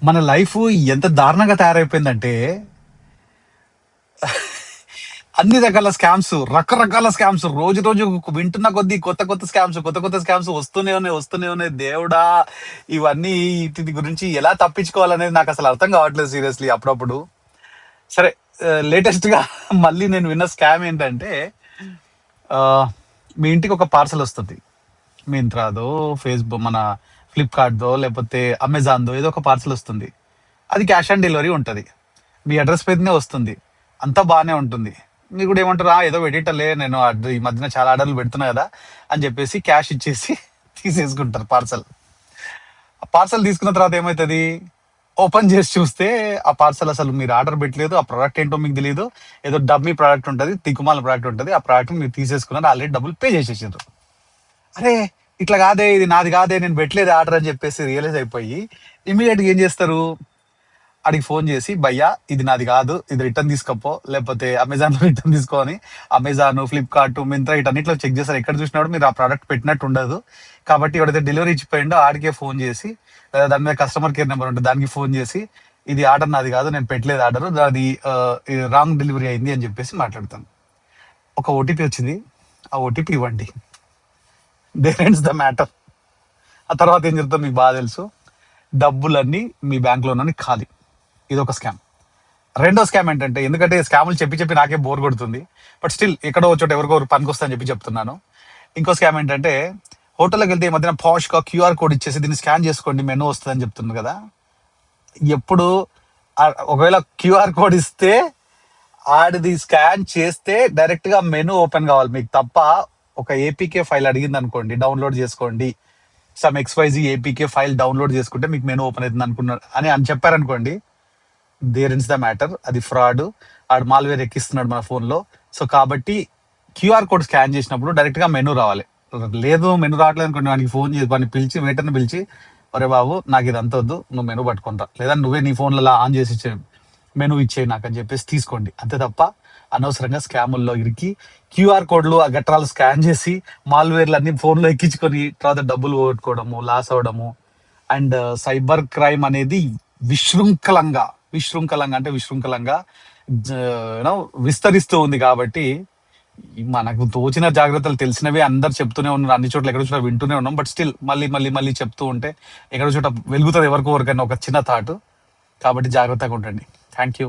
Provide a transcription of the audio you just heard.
మన లైఫ్ ఎంత దారుణంగా తయారైపోయిందంటే అన్ని రకాల స్కామ్స్, రకరకాల స్కామ్స్, రోజు రోజు వింటున్న కొద్దీ కొత్త కొత్త స్కామ్స్, కొత్త కొత్త స్కామ్స్ వస్తూనే ఉన్నాయి దేవుడా. ఇవన్నీ వీటి గురించి ఎలా తప్పించుకోవాలనేది నాకు అసలు అర్థం కావట్లేదు సీరియస్లీ అప్పుడప్పుడు. సరే, లేటెస్ట్ గా మళ్ళీ నేను విన్న స్కామ్ ఏంటంటే, ఆ, మీ ఇంటికి ఒక పార్సల్ వస్తుంది. మింత్రాదో, ఫేస్బుక్, మన ఫ్లిప్కార్ట్‌దో, లేపోతే అమెజాన్‌దో ఏదో ఒక పార్సెల్ వస్తుంది. అది క్యాష్ ఆన్ డెలివరీ ఉంటది. మీ అడ్రస్ మీదనే వస్తుంది. అంతా బానే ఉంటుంది. మీరు కూడా ఏమంటారు, ఏదో పెట్టిట్టలే, నేను ఈ మధ్యన చాలా ఆర్డర్‌లు పెడుతున్నా కదా అని చెప్పేసి క్యాష్ ఇచ్చేసి తీసేసుకుంటారు పార్సెల్. ఆ పార్సెల్ తీసుకున్న తర్వాత ఏమైతది? ఓపెన్ చేసి చూస్తే ఆ పార్సెల్ అసలు మీరు ఆర్డర్ పెట్టలేదు. ఆ ప్రోడక్ట్ ఏంటో మీకు తెలియదు. ఏదో డమ్మీ ప్రోడక్ట్ ఉంటది. తిక్కుమాల ప్రోడక్ట్ ఉంటది. ఆ ప్రోడక్ట్ మీరు తీసేసుకున్నారు. ఆల్రెడీ డబ్బులు పే చేసేసిండ్రు. అరే! ఇట్లా కాదే, ఇది నాది కాదే, నేను పెట్టలేదు ఆర్డర్ అని చెప్పేసి రియలైజ్ అయిపోయి ఇమ్మీడియట్‌గా ఏం చేస్తారు? ఆడికి ఫోన్ చేసి, భయ్యా ఇది నాది కాదు, ఇది రిటర్న్ తీసుకపో, లేకపోతే అమెజాన్‌లో రిటర్న్ తీసుకో అని అమెజాన్, ఫ్లిప్‌కార్ట్, మింత్రా వీటన్నిటిలో చెక్ చేస్తారు. ఎక్కడ చూసినా కూడా మీరు ఆ ప్రోడక్ట్ పెట్టినట్టు ఉండదు. కాబట్టి ఎవడైతే డెలివరీ ఇచ్చిపోయిండో ఆడికే ఫోన్ చేసి, లేదా దాని మీద కస్టమర్ కేర్ నెంబర్ ఉంటుంది, దానికి ఫోన్ చేసి, ఇది ఆర్డర్ నాది కాదు, నేను పెట్టలేదు ఆర్డర్, అది రాంగ్ డెలివరీ అయింది అని చెప్పేసి మాట్లాడతాను. ఒక ఓటీపీ వచ్చింది. ఆ ఓటీపీ ఇవ్వండి. There ends the matter. ఆ తర్వాత ఏం చెప్తారు మీకు బాగా తెలుసు. డబ్బులన్నీ మీ బ్యాంక్‌లోనని ఖాళీ. ఇదొక స్కామ్. రెండో స్కామ్ ఏంటంటే, ఎందుకంటే స్కాములు చెప్పి చెప్పి నాకే బోర్ కొడుతుంది. బట్ స్టిల్ ఎక్కడో ఒక చోట ఎవరికో పనికొస్తా అని చెప్పి చెప్తున్నాను. ఇంకో స్కామ్ ఏంటంటే, హోటల్‌లోకి వెళ్తే ఈ మధ్యన పాష్‌గా క్యూఆర్ కోడ్ ఇచ్చేసి దీన్ని స్కాన్ చేసుకోండి మెనూ వస్తదని చెప్తుంది కదా! ఎప్పుడు ఒకవేళ క్యూఆర్ కోడ్ ఇస్తే ఆడిది స్కాన్ చేస్తే డైరెక్ట్ గా మెనూ ఓపెన్ కావాలి మీకు తప్ప. ఒక ఏపీకే ఫైల్ అడిగింది అనుకోండి, డౌన్లోడ్ చేసుకోండి, some XYZ APK file download చేసుకుంటే మీకు మెనూ ఓపెన్ అవుతుంది అనుకున్నారు అని చెప్పారనుకోండి, దేర్ ఇన్స్ ద మ్యాటర్. అది ఫ్రాడ్. ఆడు మాల్వేర్ ఎక్కిస్తున్నాడు మన ఫోన్ లో. సో కాబట్టి క్యూఆర్ కోడ్ స్కాన్ చేసినప్పుడు డైరెక్ట్ గా మెనూ రావాలి. లేదు మెనూ రావట్లేదు అనుకోండి, వానికి ఫోన్ చేసి వాడిని పిలిచి, వెయిటర్ని పిలిచి, ఒరే బాబు నాకు ఇది అంత వద్దు, నువ్వు మెనూ పట్టుకుంటా, లేదా నువ్వే నీ ఫోన్లలో ఆన్ చేసి మెనూ ఇచ్చేయి నాకు అని చెప్పేసి తీసుకోండి. అంతే తప్ప అనవసరంగా స్కాముల్లో ఇరికి క్యూఆర్ కోడ్లు ఆ గట్రాలు స్కాన్ చేసి మాల్వేర్లు అన్ని ఫోన్లో ఎక్కించుకొని తర్వాత డబ్బులు పోగొట్టుకోవడము, లాస్ అవడము. అండ్ సైబర్ క్రైమ్ అనేది విశృంఖలంగా విశృంఖలంగా యూనో విస్తరిస్తూ ఉంది. కాబట్టి మనకు తోచిన జాగ్రత్తలు తెలిసినవి అందరు చెప్తూనే ఉన్నారు, అన్ని చోట్ల ఎక్కడో చోట వింటూనే ఉన్నాం. బట్ స్టిల్ మళ్ళీ మళ్ళీ మళ్ళీ చెప్తూ ఉంటే ఎక్కడో చోట వెలుగుతుంది ఎవరికో ఎవరికైనా ఒక చిన్న థాట్. కాబట్టి జాగ్రత్తగా ఉండండి. Thank you.